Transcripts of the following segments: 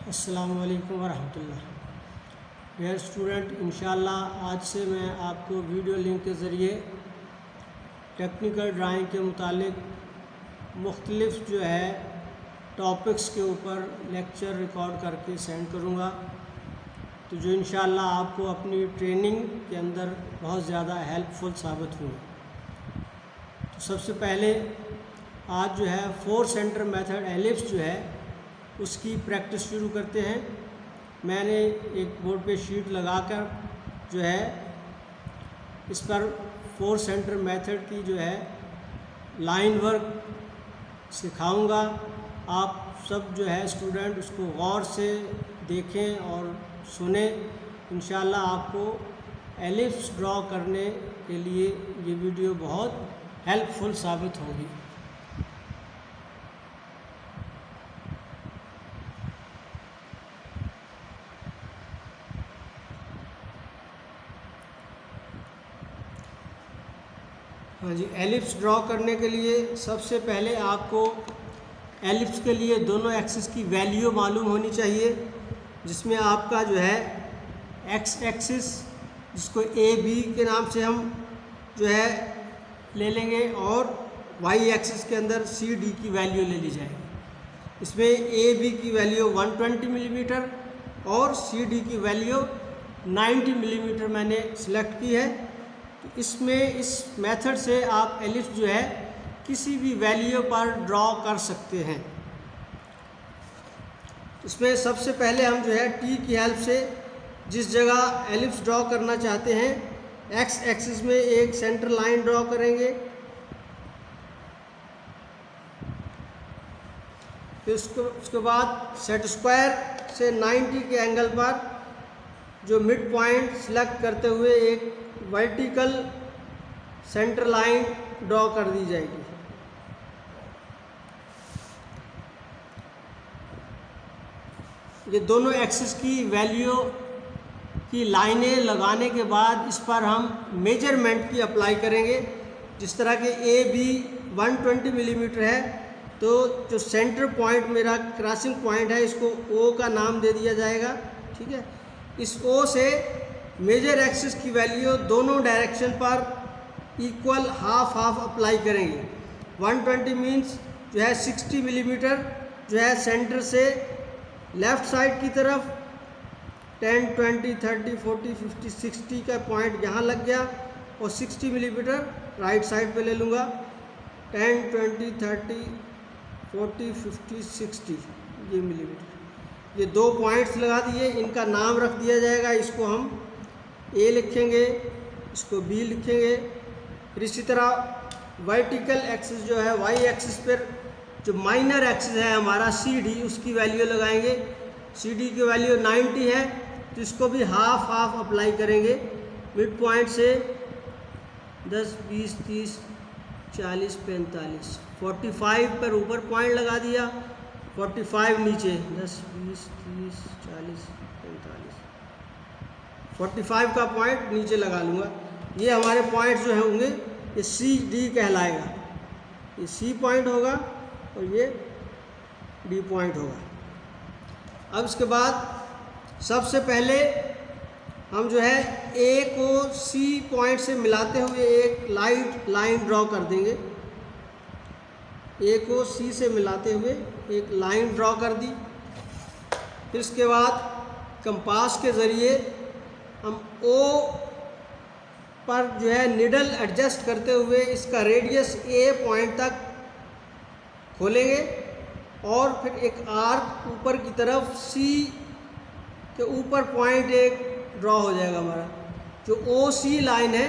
अस्सलाम वालेकुम वरहमतुल्लाह। Dear student, इंशाअल्लाह आज से मैं आपको वीडियो लिंक के ज़रिए टेक्निकल ड्राइंग के मुतालिक मुख्तलिफ़ जो है टॉपिक्स के ऊपर लेक्चर रिकॉर्ड करके सेंड करूँगा, तो जो इंशाअल्लाह आपको अपनी ट्रेनिंग के अंदर बहुत ज़्यादा हेल्पफुल साबित होंगे। तो सबसे पहले आज जो है 4 सेंटर मेथड एलिप्स जो है उसकी प्रैक्टिस शुरू करते हैं। मैंने एक बोर्ड पे शीट लगाकर जो है इस पर 4 सेंटर मेथड की जो है लाइन वर्क सिखाऊंगा। आप सब जो है स्टूडेंट उसको गौर से देखें और सुने। इंशाल्लाह आपको एलिप्स ड्रॉ करने के लिए ये वीडियो बहुत हेल्पफुल साबित होगी। हाँ जी, एलिप्स ड्रॉ करने के लिए सबसे पहले आपको एलिप्स के लिए दोनों एक्सिस की वैल्यू मालूम होनी चाहिए, जिसमें आपका जो है एक्स एक्सिस जिसको ए बी के नाम से हम जो है ले लेंगे और वाई एक्सिस के अंदर सी डी की वैल्यू ले ली जाएगी। इसमें ए बी की वैल्यू 120 मिलीमीटर और सी डी की वैल्यू 90 मिलीमीटर मैंने सिलेक्ट की है। इसमें इस मेथड से आप एलिप्स जो है किसी भी वैल्यू पर ड्रॉ कर सकते हैं। इसमें सबसे पहले हम जो है टी की हेल्प से जिस जगह एलिप्स ड्रॉ करना चाहते हैं एक्स एक्सिस में एक सेंटर लाइन ड्रॉ करेंगे। फिर उसके बाद सेट स्क्वायर से 90 के एंगल पर जो मिड पॉइंट सिलेक्ट करते हुए एक वर्टिकल सेंटर लाइन ड्रॉ कर दी जाएगी। ये दोनों एक्सिस की वैल्यू की लाइनें लगाने के बाद इस पर हम मेजरमेंट की अप्लाई करेंगे। जिस तरह के ए बी 120 मिलीमीटर है, तो जो सेंटर पॉइंट मेरा क्रॉसिंग पॉइंट है इसको ओ का नाम दे दिया जाएगा। ठीक है, इस ओ से मेजर एक्सिस की वैल्यू दोनों डायरेक्शन पर इक्वल हाफ हाफ अप्लाई करेंगे। 120 मीन्स जो है 60 मिलीमीटर जो है सेंटर से लेफ़्ट साइड की तरफ 10, 20, 30, 40, 50, 60 का पॉइंट यहाँ लग गया और 60 मिलीमीटर राइट साइड पे ले लूँगा। 10, 20, 30, 40, 50, 60 ये मिलीमीटर, ये 2 पॉइंट्स लगा दिए, इनका नाम रख दिया जाएगा। इसको हम ए लिखेंगे, इसको बी लिखेंगे। फिर इसी तरह वर्टिकल एक्सिस जो है वाई एक्सिस पर जो माइनर एक्सिस है हमारा सी डी, उसकी वैल्यू लगाएंगे। सी डी की वैल्यू 90 है, तो इसको भी हाफ हाफ अप्लाई करेंगे। मिड पॉइंट से 10, 20, 30, 40, 45, 45 पर ऊपर पॉइंट लगा दिया, 45 नीचे 10, 20, 30, 40, 45, 45 का पॉइंट नीचे लगा लूँगा। ये हमारे पॉइंट्स जो होंगे ये सी डी कहलाएगा। ये सी पॉइंट होगा और ये डी पॉइंट होगा। अब इसके बाद सबसे पहले हम जो है ए को सी पॉइंट से मिलाते हुए एक लाइट लाइन ड्रॉ कर देंगे। ए को सी से मिलाते हुए एक लाइन ड्रॉ कर दी। फिर इसके बाद कंपास के ज़रिए हम ओ पर जो है निडल एडजस्ट करते हुए इसका रेडियस ए पॉइंट तक खोलेंगे और फिर एक आर्क ऊपर की तरफ सी के ऊपर पॉइंट एक ड्रॉ हो जाएगा हमारा। जो ओ सी लाइन है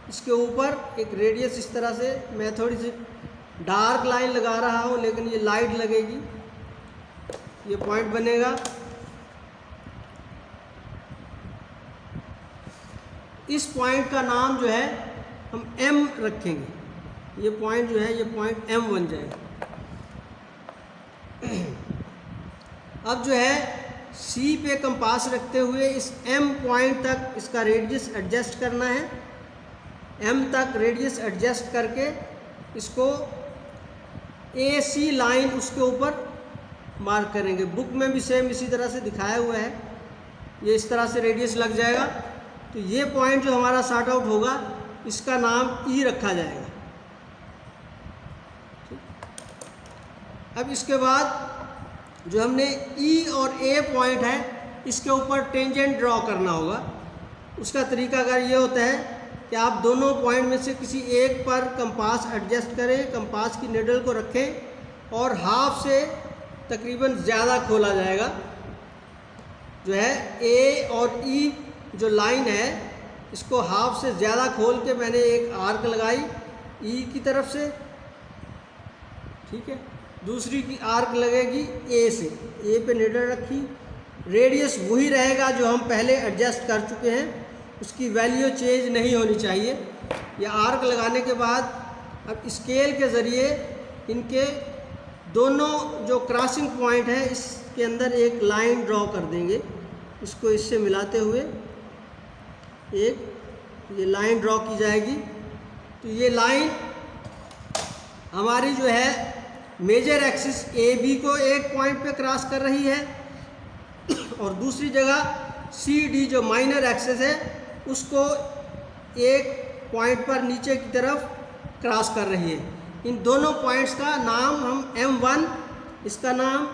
इसके ऊपर एक रेडियस इस तरह से, मैं थोड़ी सी डार्क लाइन लगा रहा हूँ लेकिन ये लाइट लगेगी, ये पॉइंट बनेगा। इस पॉइंट का नाम जो है हम M रखेंगे। ये पॉइंट जो है ये पॉइंट M बन जाएगा। अब जो है C पे कंपास रखते हुए इस M पॉइंट तक इसका रेडियस एडजस्ट करना है। M तक रेडियस एडजस्ट करके इसको AC लाइन उसके ऊपर मार्क करेंगे। बुक में भी सेम इसी तरह से दिखाया हुआ है, ये इस तरह से रेडियस लग जाएगा। तो ये पॉइंट जो हमारा सॉर्ट आउट होगा इसका नाम ई रखा जाएगा। अब इसके बाद जो हमने ई और ए पॉइंट है इसके ऊपर टेंजेंट ड्रॉ करना होगा। उसका तरीका अगर ये होता है कि आप दोनों पॉइंट में से किसी एक पर कंपास एडजस्ट करें, कंपास की निडल को रखें और हाफ से तकरीबन ज़्यादा खोला जाएगा। जो है ए और ई जो लाइन है इसको हाफ से ज़्यादा खोल के मैंने एक आर्क लगाई ई की तरफ से, ठीक है। दूसरी की आर्क लगेगी ए से, ए पे निडल रखी, रेडियस वही रहेगा जो हम पहले एडजस्ट कर चुके हैं, उसकी वैल्यू चेंज नहीं होनी चाहिए। ये आर्क लगाने के बाद अब स्केल के ज़रिए इनके दोनों जो क्रॉसिंग पॉइंट है इसके अंदर एक लाइन ड्रॉ कर देंगे। इसको इससे मिलाते हुए एक ये लाइन ड्रॉ की जाएगी। तो ये लाइन हमारी जो है मेजर एक्सिस ए बी को एक पॉइंट पे क्रॉस कर रही है और दूसरी जगह सी डी जो माइनर एक्सिस है उसको एक पॉइंट पर नीचे की तरफ क्रॉस कर रही है। इन दोनों पॉइंट्स का नाम हम M1, इसका नाम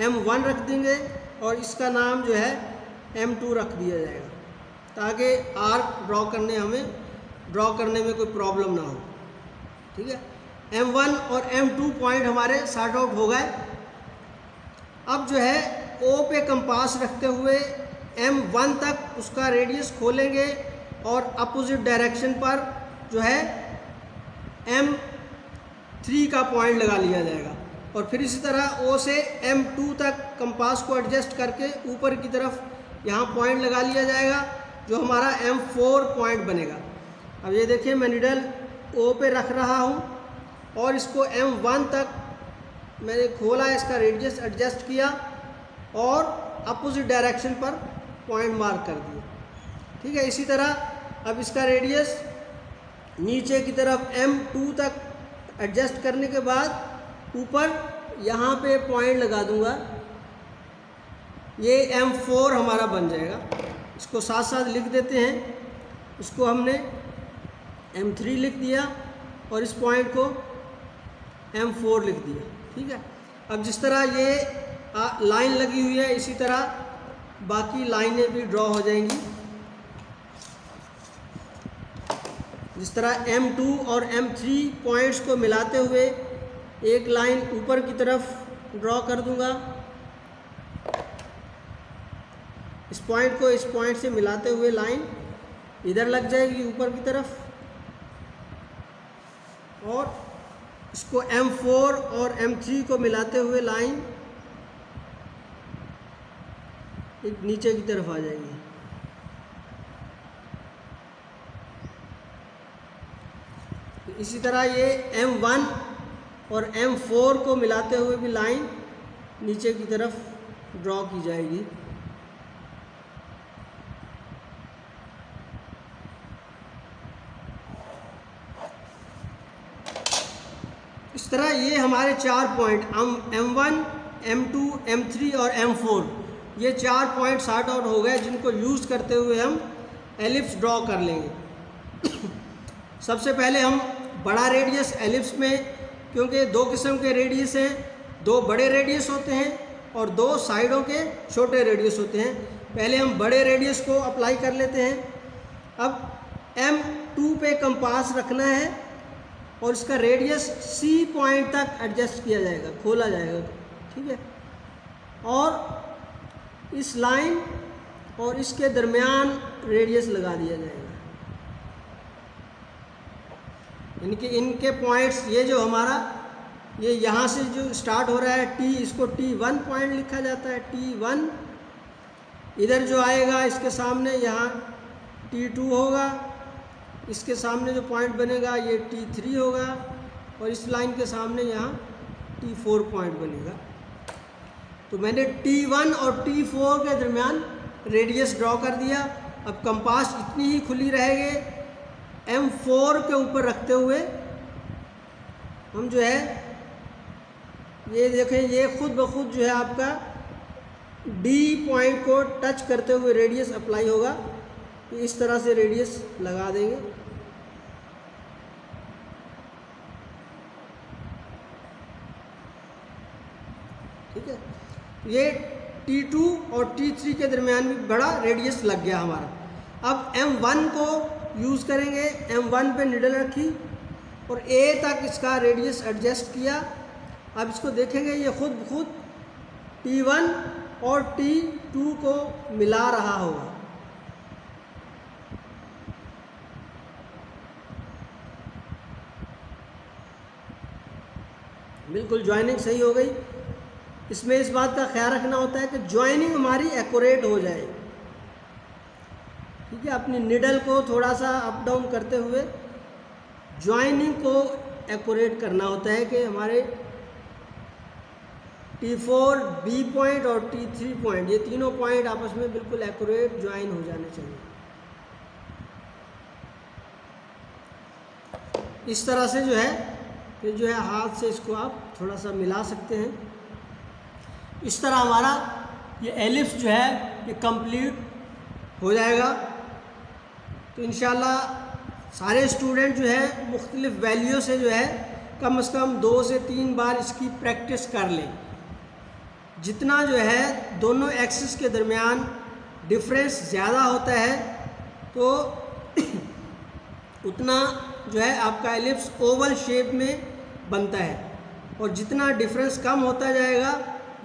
M1 रख देंगे और इसका नाम जो है M2 रख दिया जाएगा ताकि आर्क ड्रॉ करने में कोई प्रॉब्लम ना हो, ठीक है। M1 और M2 पॉइंट हमारे सॉर्ट आउट हो गए। अब जो है O पे कंपास रखते हुए M1 तक उसका रेडियस खोलेंगे और अपोजिट डायरेक्शन पर जो है M3 का पॉइंट लगा लिया जाएगा और फिर इसी तरह O से M2 तक कंपास को एडजस्ट करके ऊपर की तरफ यहाँ पॉइंट लगा लिया जाएगा जो हमारा M4 पॉइंट बनेगा। अब ये देखिए मैं निडल O पे रख रहा हूँ और इसको M1 तक मैंने खोला, इसका रेडियस एडजस्ट किया और अपोजिट डायरेक्शन पर पॉइंट मार्क कर दिया, ठीक है। इसी तरह अब इसका रेडियस नीचे की तरफ M2 तक एडजस्ट करने के बाद ऊपर यहाँ पे पॉइंट लगा दूंगा, ये M4 हमारा बन जाएगा। इसको साथ साथ लिख देते हैं, इसको हमने M3 लिख दिया और इस पॉइंट को M4 लिख दिया, ठीक है। अब जिस तरह ये लाइन लगी हुई है इसी तरह बाकी लाइनें भी ड्रॉ हो जाएंगी। जिस तरह M2 और M3 पॉइंट्स को मिलाते हुए एक लाइन ऊपर की तरफ ड्रॉ कर दूंगा, इस पॉइंट को इस पॉइंट से मिलाते हुए लाइन इधर लग जाएगी ऊपर की तरफ और इसको M4 और M3 को मिलाते हुए लाइन एक नीचे की तरफ आ जाएगी। इसी तरह ये M1 और M4 को मिलाते हुए भी लाइन नीचे की तरफ ड्रॉ की जाएगी। इस तरह ये हमारे 4 पॉइंट M1, M2, M3 और M4 ये 4 पॉइंट सॉर्ट आउट हो गए जिनको यूज़ करते हुए हम एलिप्स ड्रॉ कर लेंगे। सबसे पहले हम बड़ा रेडियस एलिप्स में, क्योंकि 2 किस्म के रेडियस हैं, 2 बड़े रेडियस होते हैं और 2 साइडों के छोटे रेडियस होते हैं। पहले हम बड़े रेडियस को अप्लाई कर लेते हैं। अब M2 पे कंपास रखना है और इसका रेडियस C पॉइंट तक एडजस्ट किया जाएगा, खोला जाएगा, ठीक है। और इस लाइन और इसके दरमियान रेडियस लगा दिया जाएगा। इनके पॉइंट्स ये जो हमारा ये यहाँ से जो स्टार्ट हो रहा है T, इसको T1 पॉइंट लिखा जाता है, T1। इधर जो आएगा इसके सामने यहाँ T2 होगा, इसके सामने जो पॉइंट बनेगा ये T3 होगा और इस लाइन के सामने यहाँ T4 पॉइंट बनेगा। तो मैंने T1 और T4 के दरमियान रेडियस ड्रॉ कर दिया। अब कंपास इतनी ही खुली रहेगी, M4 के ऊपर रखते हुए हम जो है ये देखें, ये खुद ब खुद जो है आपका डी पॉइंट को टच करते हुए रेडियस अप्लाई होगा। इस तरह से रेडियस लगा देंगे। ठीक है, ये T2 और T3 के दरमियान भी बड़ा रेडियस लग गया हमारा। अब M1 को यूज़ करेंगे। M1 पे निडल रखी और A तक इसका रेडियस एडजस्ट किया। अब इसको देखेंगे, ये खुद ब खुद T1 और T2 को मिला रहा होगा। बिल्कुल ज्वाइनिंग सही हो गई। इसमें इस बात का ख्याल रखना होता है कि ज्वाइनिंग हमारी एक्यूरेट हो जाए। ठीक है, अपनी निडल को थोड़ा सा अप डाउन करते हुए ज्वाइनिंग को एक्यूरेट करना होता है कि हमारे T4 B पॉइंट और T3 पॉइंट, ये तीनों पॉइंट आपस में बिल्कुल एक्यूरेट ज्वाइन हो जाने चाहिए। इस तरह से जो है, फिर जो है हाथ से इसको आप थोड़ा सा मिला सकते हैं। इस तरह हमारा ये एलिप्स जो है ये कंप्लीट हो जाएगा। तो इंशाल्लाह सारे स्टूडेंट जो है मुख्तलिफ वैल्यू से जो है कम से कम 2 से 3 बार इसकी प्रैक्टिस कर लें। जितना जो है दोनों एक्सिस के दरमियान डिफरेंस ज़्यादा होता है तो उतना जो है आपका एलिप्स ओवल शेप में बनता है, और जितना डिफरेंस कम होता जाएगा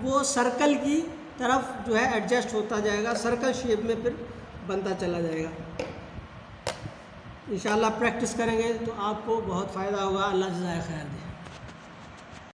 वो सर्कल की तरफ जो है एडजस्ट होता जाएगा, सर्कल शेप में फिर बनता चला जाएगा। इंशाल्लाह प्रैक्टिस करेंगे तो आपको बहुत फ़ायदा होगा। अल्लाह जज़ाए खैर दे।